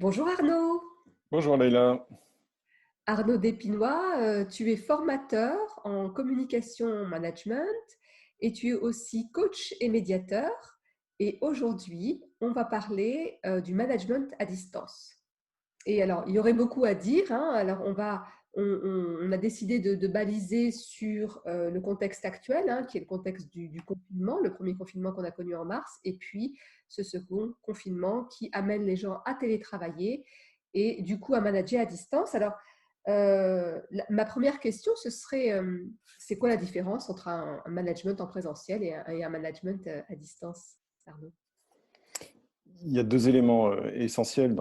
Bonjour Arnaud. Bonjour Leïla. Arnaud Despinois, tu es formateur en communication management et tu es aussi coach et médiateur. Et aujourd'hui, on va parler du management à distance. Et alors, il y aurait beaucoup à dire, hein. Alors, on a décidé de baliser sur le contexte actuel, hein, qui est le contexte du confinement, le premier confinement qu'on a connu en mars, et puis ce second confinement qui amène les gens à télétravailler et du coup à manager à distance. Alors, ma première question, ce serait, c'est quoi la différence entre un management en présentiel et un management à distance, Arnaud? Il y a deux éléments essentiels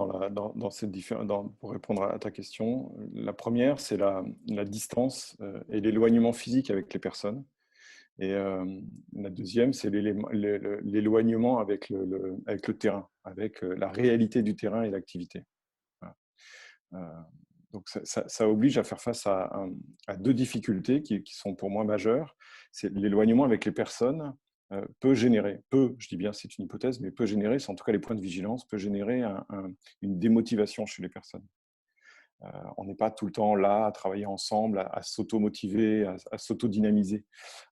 pour répondre à ta question. La première, c'est la distance et l'éloignement physique avec les personnes. Et la deuxième, c'est l'éloignement avec avec le terrain, avec la réalité du terrain et l'activité. Voilà. Donc ça oblige à faire face à deux difficultés qui sont pour moi majeures. C'est l'éloignement avec les personnes je dis bien c'est une hypothèse, mais peut générer, c'est en tout cas les points de vigilance, peut générer une démotivation chez les personnes. On n'est pas tout le temps là à travailler ensemble, à s'auto-motiver, à s'auto-dynamiser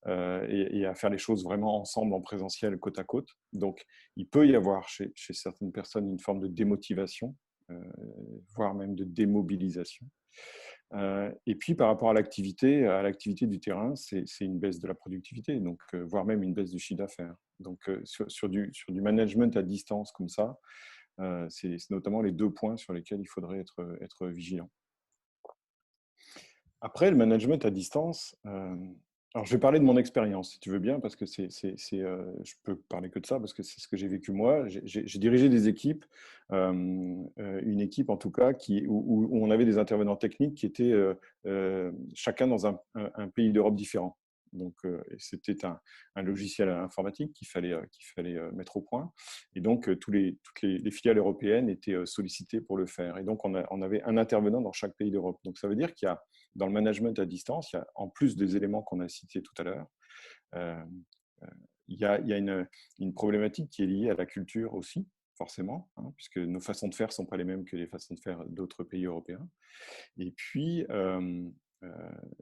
et à faire les choses vraiment ensemble en présentiel, côte à côte. Donc, il peut y avoir chez certaines personnes une forme de démotivation, voire même de démobilisation. Et puis, par rapport à l'activité du terrain, c'est une baisse de la productivité, donc, voire même une baisse du chiffre d'affaires. Donc, sur du management à distance comme ça, c'est notamment les deux points sur lesquels il faudrait être vigilant. Après, le management à distance, alors je vais parler de mon expérience, si tu veux bien, parce que je peux parler que de ça, parce que c'est ce que j'ai vécu moi. J'ai dirigé des équipes, une équipe en tout cas, où on avait des intervenants techniques qui étaient chacun dans un pays d'Europe différent. Donc, c'était un logiciel informatique qu'il fallait mettre au point. Et donc, toutes les filiales européennes étaient sollicitées pour le faire. Et donc, on avait un intervenant dans chaque pays d'Europe. Donc, ça veut dire qu'il y a dans le management à distance, il y a, en plus des éléments qu'on a cités tout à l'heure, euh, il y a une problématique qui est liée à la culture aussi, forcément, hein, puisque nos façons de faire ne sont pas les mêmes que les façons de faire d'autres pays européens. Et puis,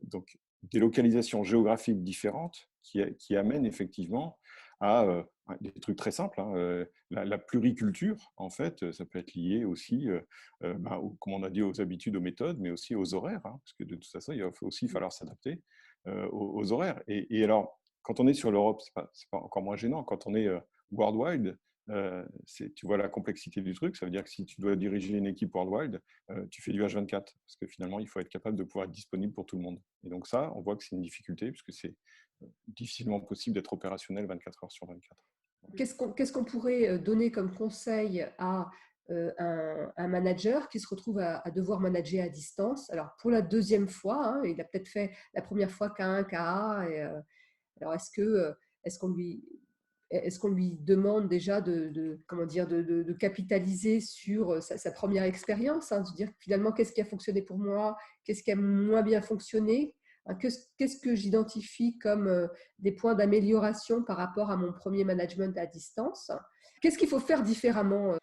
donc, des localisations géographiques différentes qui amènent effectivement à des trucs très simples. Hein, la pluriculture, en fait, ça peut être lié aussi, comme on a dit, aux habitudes, aux méthodes, mais aussi aux horaires, hein, parce que de toute façon, il va aussi falloir s'adapter aux horaires. Et alors, quand on est sur l'Europe, c'est pas encore moins gênant. Quand on est worldwide, tu vois la complexité du truc. Ça veut dire que si tu dois diriger une équipe worldwide, tu fais du H24, parce que finalement, il faut être capable de pouvoir être disponible pour tout le monde. Et donc ça, on voit que c'est une difficulté, puisque c'est difficilement possible d'être opérationnel 24 heures sur 24. Qu'est-ce qu'on pourrait donner comme conseil à un manager qui se retrouve à devoir manager à distance? Alors, pour la deuxième fois, hein, il a peut-être fait la première fois K1, KA. Alors, est-ce qu'on lui demande déjà comment dire, de capitaliser sur sa première expérience, hein, de se dire finalement qu'est-ce qui a fonctionné pour moi, qu'est-ce qui a moins bien fonctionné, hein, qu'est-ce que j'identifie comme des points d'amélioration par rapport à mon premier management à distance? Qu'est-ce qu'il faut faire différemment?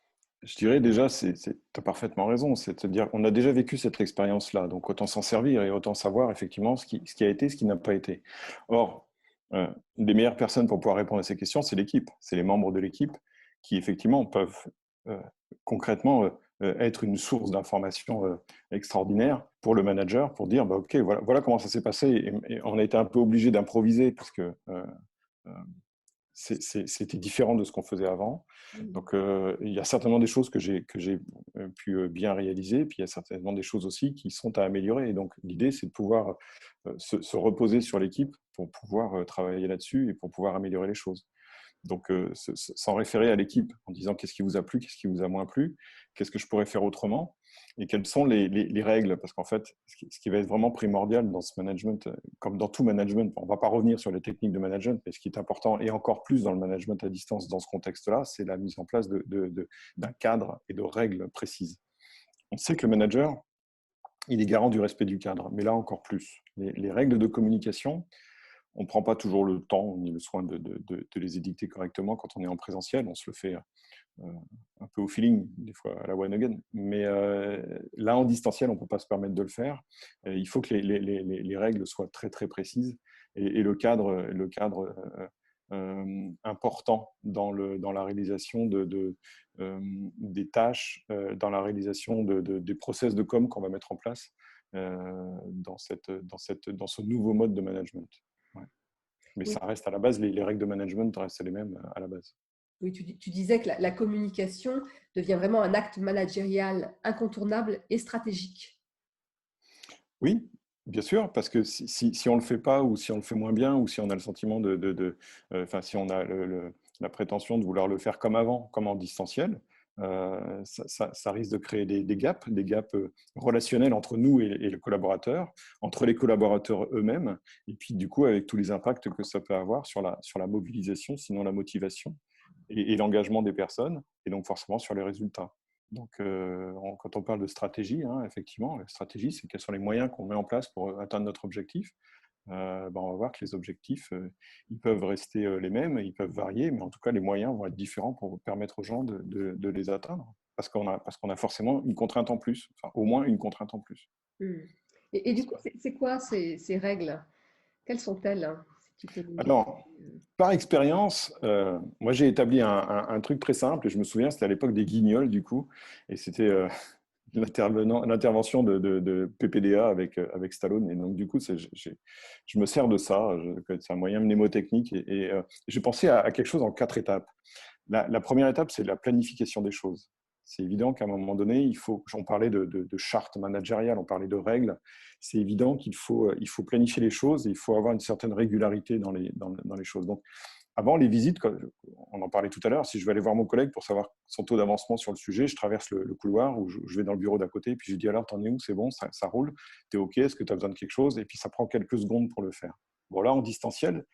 Je dirais déjà, tu as parfaitement raison, c'est-à-dire on a déjà vécu cette expérience-là, donc autant s'en servir et autant savoir effectivement ce qui a été, ce qui n'a pas été. Or, les meilleures personnes pour pouvoir répondre à ces questions, c'est l'équipe, c'est les membres de l'équipe qui effectivement peuvent euh, concrètement être une source d'information extraordinaire pour le manager, pour dire, bah, OK, voilà comment ça s'est passé, et on a été un peu obligé d'improviser parce que c'était différent de ce qu'on faisait avant. Donc, il y a certainement des choses que j'ai pu bien réaliser, puis il y a certainement des choses aussi qui sont à améliorer. Et donc, l'idée, c'est de pouvoir se reposer sur l'équipe pour pouvoir travailler là-dessus et pour pouvoir améliorer les choses. Donc, s'en référer à l'équipe en disant qu'est-ce qui vous a plu, qu'est-ce qui vous a moins plu, qu'est-ce que je pourrais faire autrement et quelles sont les règles. Parce qu'en fait, ce qui va être vraiment primordial dans ce management, comme dans tout management, on ne va pas revenir sur les techniques de management, mais ce qui est important et encore plus dans le management à distance dans ce contexte-là, c'est la mise en place d'un cadre et de règles précises. On sait que le manager, il est garant du respect du cadre, mais là encore plus. Les règles de communication, on ne prend pas toujours le temps ni le soin de les édicter correctement quand on est en présentiel. On se le fait un peu au feeling, des fois à la one again. Mais là, en distanciel, on ne peut pas se permettre de le faire. Il faut que les règles soient très, très précises et le cadre important dans la réalisation des tâches, dans la réalisation des process de com qu'on va mettre en place dans ce nouveau mode de management. Ouais. Mais Oui, ça reste à la base, les règles de management restent les mêmes à la base. oui, tu disais que la communication devient vraiment un acte managérial incontournable et stratégique. Oui, bien sûr, parce que si on ne le fait pas, ou si on le fait moins bien, ou si on a le sentiment enfin, si on a la prétention de vouloir le faire comme avant, comme en distanciel, ça risque de créer des gaps relationnels entre nous et le collaborateur, entre les collaborateurs eux-mêmes, et puis du coup avec tous les impacts que ça peut avoir sur la mobilisation, sinon la motivation, et l'engagement des personnes, et donc forcément sur les résultats. Donc, quand on parle de stratégie, hein, effectivement, la stratégie, c'est quels sont les moyens qu'on met en place pour atteindre notre objectif. On va voir que les objectifs, ils peuvent rester les mêmes, ils peuvent varier, mais en tout cas, les moyens vont être différents pour permettre aux gens de les atteindre, parce qu'on a forcément une contrainte en plus, enfin, au moins une contrainte en plus. Hmm. Et du C'est coup, pas- c'est quoi ces règles? Quelles sont-elles, hein, si tu peux nous Alors, expliquer. par expérience, moi j'ai établi un truc très simple, et je me souviens, c'était à l'époque des Guignols, du coup, et c'était l'intervention de PPDA avec Stallone. Et donc, du coup, je me sers de ça. C'est un moyen mnémotechnique. Et j'ai pensé à quelque chose en 4 étapes. La première étape, c'est la planification des choses. C'est évident qu'à un moment donné, on parlait de charte managériale, on parlait de règles. C'est évident qu'il faut planifier les choses et il faut avoir une certaine régularité dans les choses. Donc, avant les visites, on en parlait tout à l'heure, si je vais aller voir mon collègue pour savoir son taux d'avancement sur le sujet, je traverse le couloir ou je vais dans le bureau d'à côté, puis je dis alors, t'en es où? C'est bon, ça roule, t'es OK, est-ce que tu as besoin de quelque chose? Et puis ça prend quelques secondes pour le faire. Bon, là, en distanciel,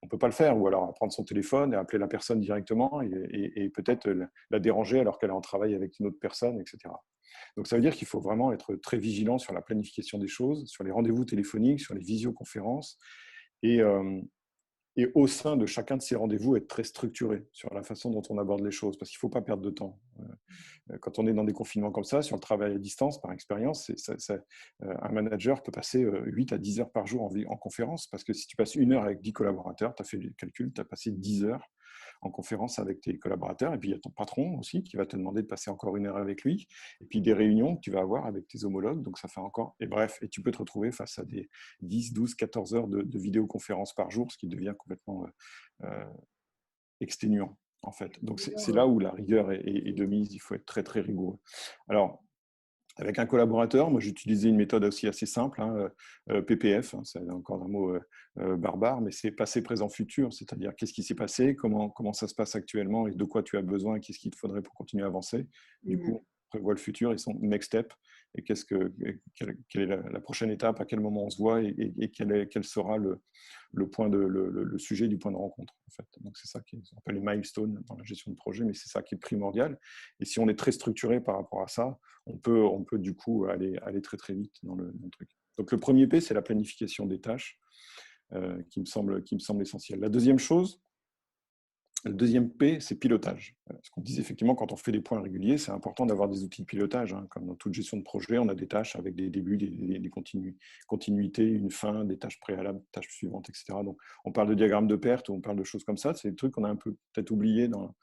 on ne peut pas le faire, ou alors prendre son téléphone et appeler la personne directement et peut-être la déranger alors qu'elle est en travail avec une autre personne, etc. Donc ça veut dire qu'il faut vraiment être très vigilant sur la planification des choses, sur les rendez-vous téléphoniques, sur les visioconférences, et, et au sein de chacun de ces rendez-vous, être très structuré sur la façon dont on aborde les choses, parce qu'il ne faut pas perdre de temps. Quand on est dans des confinements comme ça, sur le travail à distance, par expérience, un manager peut passer 8 à 10 heures par jour en conférence, parce que si tu passes 1 heure avec 10 collaborateurs, tu as fait le calcul, tu as passé 10 heures en conférence avec tes collaborateurs, et puis il y a ton patron aussi qui va te demander de passer encore 1 heure avec lui, et puis des réunions que tu vas avoir avec tes homologues, donc ça fait encore, et bref, et tu peux te retrouver face à des 10, 12, 14 heures de vidéoconférence par jour, ce qui devient complètement exténuant, en fait. Donc, c'est là où la rigueur est de mise. Il faut être très, très rigoureux. Alors, avec un collaborateur, moi, j'utilisais une méthode aussi assez simple, hein, PPF, hein, c'est encore un mot barbare, mais c'est passé, présent, futur, c'est-à-dire qu'est-ce qui s'est passé, comment ça se passe actuellement et de quoi tu as besoin, qu'est-ce qu'il te faudrait pour continuer à avancer. Du coup, on prévoit le futur et son next step, et quelle est la prochaine étape, à quel moment on se voit et quel sera le sujet du point de rencontre, en fait. Donc, c'est ça qu'on appelle les milestones dans la gestion de projet, mais c'est ça qui est primordial. Et si on est très structuré par rapport à ça, on peut du coup aller très très vite dans le truc. Donc le premier P, c'est la planification des tâches, qui me semble essentiel. La deuxième chose, le deuxième P, c'est pilotage. Ce qu'on disait effectivement, quand on fait des points réguliers, c'est important d'avoir des outils de pilotage, hein. Comme dans toute gestion de projet, on a des tâches avec des débuts, des continuités, une fin, des tâches préalables, tâches suivantes, etc. Donc on parle de diagramme de perte, ou on parle de choses comme ça. C'est des trucs qu'on a un peu peut-être oubliés dans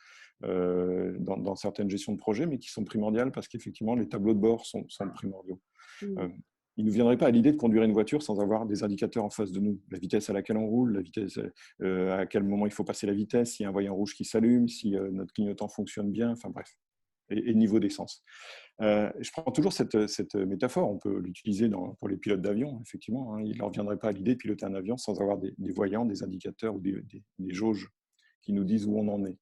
certaines gestions de projet, mais qui sont primordiales parce qu'effectivement, les tableaux de bord sont primordiaux. Il ne nous viendrait pas à l'idée de conduire une voiture sans avoir des indicateurs en face de nous. La vitesse à laquelle on roule, la vitesse à quel moment il faut passer la vitesse, s'il y a un voyant rouge qui s'allume, si notre clignotant fonctionne bien, enfin bref, et niveau d'essence. Je prends toujours cette métaphore, on peut l'utiliser pour les pilotes d'avion, effectivement, hein. Il ne leur viendrait pas à l'idée de piloter un avion sans avoir des voyants, des indicateurs ou des jauges qui nous disent où on en est.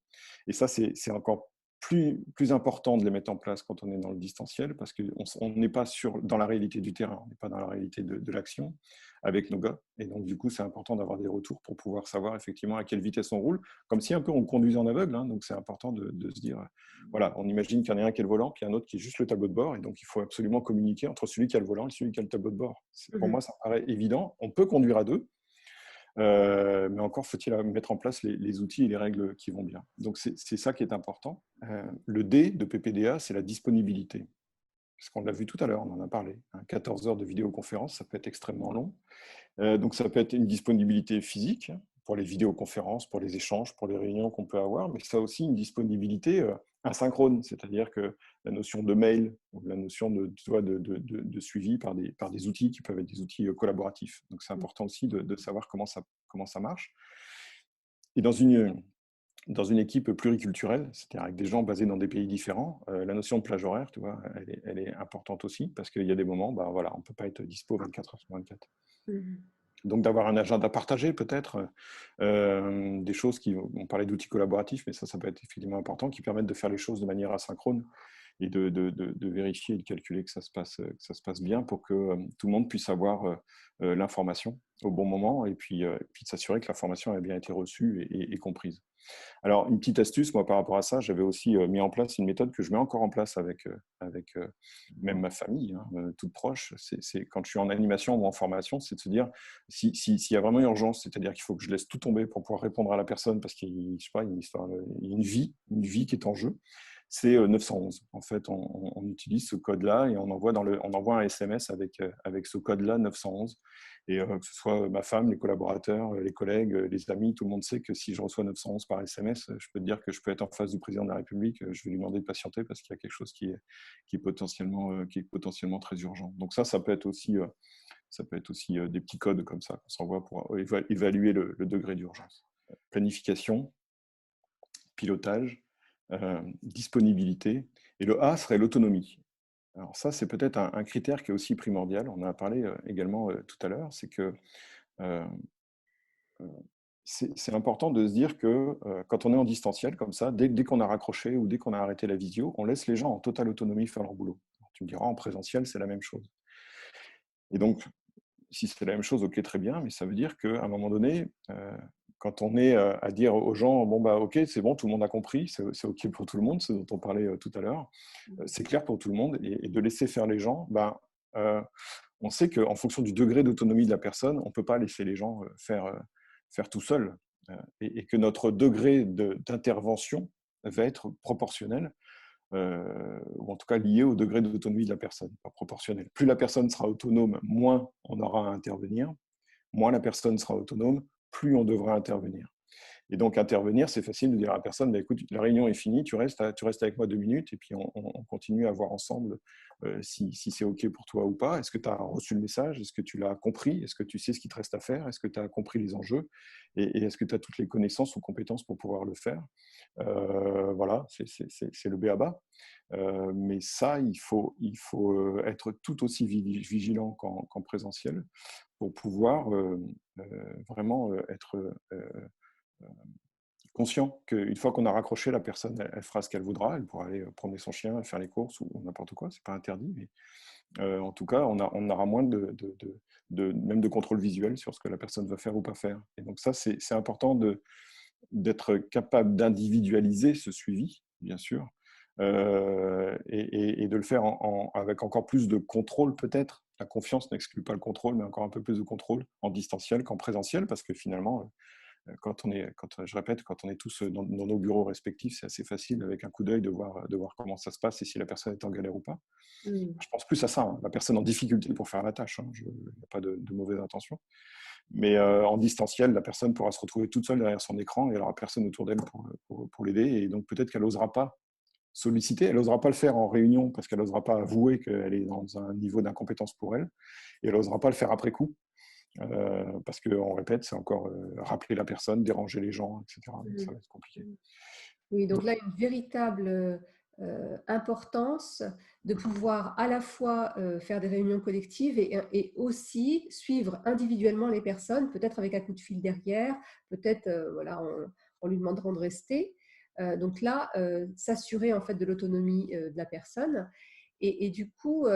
Et ça, c'est encore plus important de les mettre en place quand on est dans le distanciel, parce qu'on n'est pas dans la réalité du terrain, on n'est pas dans la réalité de l'action avec nos gars. Et donc, du coup, c'est important d'avoir des retours pour pouvoir savoir effectivement à quelle vitesse on roule, comme si un peu on conduisait en aveugle, hein. Donc, c'est important de se dire, voilà, on imagine qu'il y en a un qui est le volant, puis un autre qui est juste le tableau de bord, et donc il faut absolument communiquer entre celui qui a le volant et celui qui a le tableau de bord. Pour moi, ça paraît évident. On peut conduire à deux, Mais encore faut-il mettre en place les outils et les règles qui vont bien. Donc, c'est ça qui est important. Le D de PPDA, c'est la disponibilité. Parce qu'on l'a vu tout à l'heure, on en a parlé. 14 heures de vidéoconférence, ça peut être extrêmement long. Donc, ça peut être une disponibilité physique pour les vidéoconférences, pour les échanges, pour les réunions qu'on peut avoir, mais ça a aussi une disponibilité asynchrone, c'est-à-dire que la notion de mail, ou la notion de suivi par des outils qui peuvent être des outils collaboratifs. Donc, c'est important aussi de savoir comment ça marche. Et dans une équipe pluriculturelle, c'est-à-dire avec des gens basés dans des pays différents, la notion de plage horaire, tu vois, elle est importante aussi, parce qu'il y a des moments, ben voilà, on ne peut pas être dispo 24 heures sur 24. Donc d'avoir un agenda partagé peut-être, des choses on parlait d'outils collaboratifs, mais ça peut être effectivement important, qui permettent de faire les choses de manière asynchrone et de vérifier et de calculer que ça se passe bien pour que tout le monde puisse avoir l'information au bon moment et puis de s'assurer que l'information a bien été reçue et comprise. Alors, une petite astuce, moi, par rapport à ça, j'avais aussi mis en place une méthode que je mets encore en place avec même ma famille, toute proche. C'est quand je suis en animation ou en formation, c'est de se dire, s'il y a vraiment urgence, c'est-à-dire qu'il faut que je laisse tout tomber pour pouvoir répondre à la personne parce qu'il y a, je sais pas, il y a une vie qui est en jeu, c'est 911. En fait, on utilise ce code-là et on envoie un SMS avec ce code-là 911. Et que ce soit ma femme, les collaborateurs, les collègues, les amis, tout le monde sait que si je reçois 911 par SMS, je peux te dire que je peux être en face du président de la République, je vais lui demander de patienter parce qu'il y a quelque chose qui est potentiellement très urgent. Donc ça peut être aussi des petits codes comme ça qu'on s'envoie pour évaluer le degré d'urgence. Planification, pilotage, disponibilité. Et le A serait l'autonomie. Alors ça, c'est peut-être un critère qui est aussi primordial. On en a parlé également tout à l'heure, c'est que euh, c'est important de se dire que quand on est en distanciel comme ça, dès qu'on a raccroché ou dès qu'on a arrêté la visio, on laisse les gens en totale autonomie faire leur boulot. Alors, tu me diras, en présentiel, c'est la même chose. Et donc, si c'est la même chose, ok, très bien, mais ça veut dire qu'à un moment donné, quand on est à dire aux gens, bon, bah, ok, c'est bon, tout le monde a compris, c'est ok pour tout le monde, ce dont on parlait tout à l'heure, c'est clair pour tout le monde, et de laisser faire les gens, bah, on sait qu'en fonction du degré d'autonomie de la personne, on ne peut pas laisser les gens faire tout seul, et que notre degré d'intervention va être proportionnel, ou en tout cas lié au degré d'autonomie de la personne, pas proportionnel. Plus la personne sera autonome, moins on aura à intervenir, moins la personne sera autonome, plus on devra intervenir. Et donc, intervenir, c'est facile de dire à la personne, bah, écoute, la réunion est finie, tu restes avec moi 2 minutes et puis on continue à voir ensemble si c'est OK pour toi ou pas. Est-ce que tu as reçu le message? Est-ce que tu l'as compris? Est-ce que tu sais ce qu'il te reste à faire? Est-ce que tu as compris les enjeux? Et est-ce que tu as toutes les connaissances ou compétences pour pouvoir le faire? Voilà, c'est le b.a.-ba. Mais ça, il faut être tout aussi vigilant qu'en présentiel pour pouvoir vraiment être conscient qu'une fois qu'on a raccroché, la personne, elle fera ce qu'elle voudra, elle pourra aller promener son chien, faire les courses ou n'importe quoi, c'est pas interdit, mais en tout cas, on aura moins même de contrôle visuel sur ce que la personne va faire ou pas faire. Et donc ça, c'est important d'être capable d'individualiser ce suivi, bien sûr, et de le faire avec encore plus de contrôle peut-être. La confiance n'exclut pas le contrôle, mais encore un peu plus de contrôle en distanciel qu'en présentiel, parce que finalement, je répète, quand on est tous dans nos bureaux respectifs, c'est assez facile avec un coup d'œil de voir comment ça se passe et si la personne est en galère ou pas. Je pense plus à ça, la personne en difficulté pour faire la tâche. Il n'y a pas de mauvaise intention. Mais en distanciel, la personne pourra se retrouver toute seule derrière son écran et elle n'aura personne autour d'elle pour l'aider. Et donc peut-être qu'elle n'osera pas solliciter, elle n'osera pas le faire en réunion parce qu'elle n'osera pas avouer qu'elle est dans un niveau d'incompétence pour elle. Et elle n'osera pas le faire après coup. Parce qu'on répète, c'est encore rappeler la personne, déranger les gens, etc. Donc ça va être compliqué. Oui, donc là, une véritable importance de pouvoir à la fois faire des réunions collectives et aussi suivre individuellement les personnes, peut-être avec un coup de fil derrière, peut-être voilà, on lui demandera de rester. Donc là, s'assurer en fait de l'autonomie de la personne. Et du coup,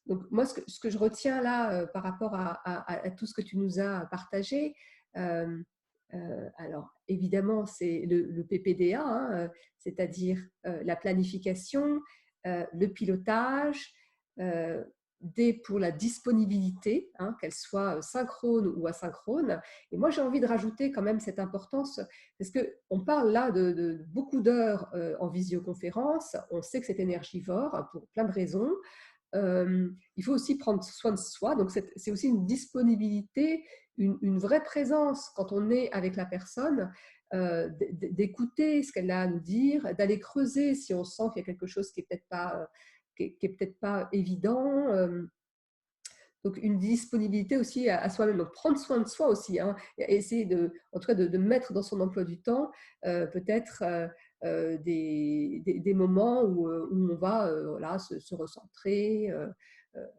donc moi, ce que je retiens là par rapport à tout ce que tu nous as partagé, alors évidemment, c'est le PPDA, hein, c'est-à-dire la planification, le pilotage, D pour la disponibilité, hein, qu'elle soit synchrone ou asynchrone. Et moi, j'ai envie de rajouter quand même cette importance, parce qu'on parle là de beaucoup d'heures en visioconférence. On sait que c'est énergivore pour plein de raisons. Il faut aussi prendre soin de soi. Donc, c'est aussi une disponibilité, une vraie présence quand on est avec la personne, d'écouter ce qu'elle a à nous dire, d'aller creuser si on sent qu'il y a quelque chose qui n'est peut-être pas, qui est peut-être pas évident. Donc, une disponibilité aussi à soi-même. Donc, prendre soin de soi aussi, hein, et essayer en tout cas de mettre dans son emploi du temps peut-être des moments où on va voilà, se recentrer,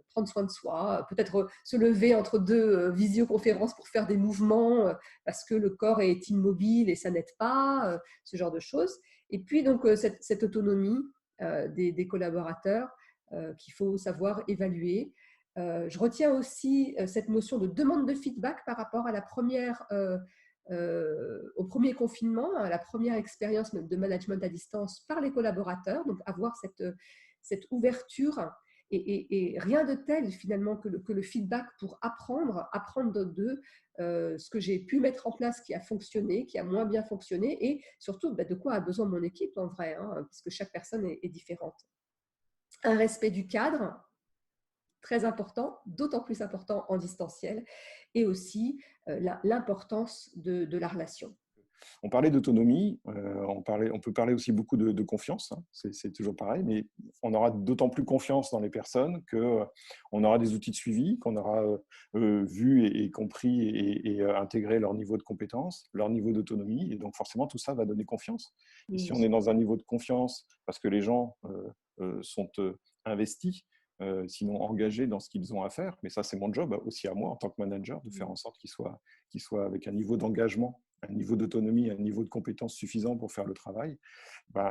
prendre soin de soi, peut-être se lever entre deux visioconférences pour faire des mouvements parce que le corps est immobile et ça n'aide pas, ce genre de choses. Et puis, donc, cette autonomie des collaborateurs qu'il faut savoir évaluer. Je retiens aussi cette notion de demande de feedback par rapport à au premier confinement, à la première expérience de management à distance par les collaborateurs, donc avoir cette ouverture et rien de tel finalement que le feedback pour apprendre d'eux ce que j'ai pu mettre en place qui a fonctionné, qui a moins bien fonctionné et surtout de quoi a besoin mon équipe en vrai, hein, puisque chaque personne est différente. Un respect du cadre, très important, d'autant plus important en distanciel, et aussi l'importance de la relation. On parlait d'autonomie, on peut parler aussi beaucoup de confiance, hein, c'est toujours pareil, mais on aura d'autant plus confiance dans les personnes qu'on aura des outils de suivi, qu'on aura vu et compris et intégré leur niveau de compétence, leur niveau d'autonomie, et donc forcément tout ça va donner confiance. Et si on est dans un niveau de confiance, parce que les gens sont investis, sinon engagés dans ce qu'ils ont à faire, mais ça c'est mon job aussi à moi en tant que manager, de faire en sorte qu'ils soient avec un niveau d'engagement, un niveau d'autonomie, un niveau de compétence suffisant pour faire le travail,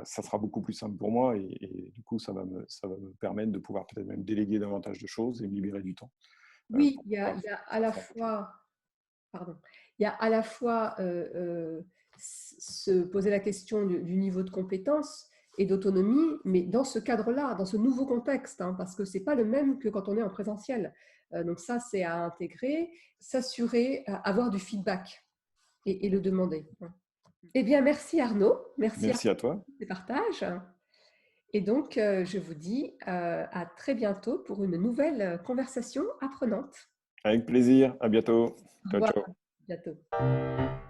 ça sera beaucoup plus simple pour moi et du coup, ça va me permettre de pouvoir peut-être même déléguer davantage de choses et me libérer du temps. Oui, il y a à la fois, pardon, il y a à la fois se poser la question du niveau de compétence et d'autonomie, mais dans ce cadre-là, dans ce nouveau contexte, hein, parce que ce n'est pas le même que quand on est en présentiel. Donc ça, c'est à intégrer, s'assurer, avoir du feedback et le demander. Eh bien, merci Arnaud. Merci Merci à Arnaud toi. pour ces partages. Et donc, je vous dis à très bientôt pour une nouvelle conversation apprenante. Avec plaisir. À bientôt. Au Ciao, revoir, ciao. à bientôt.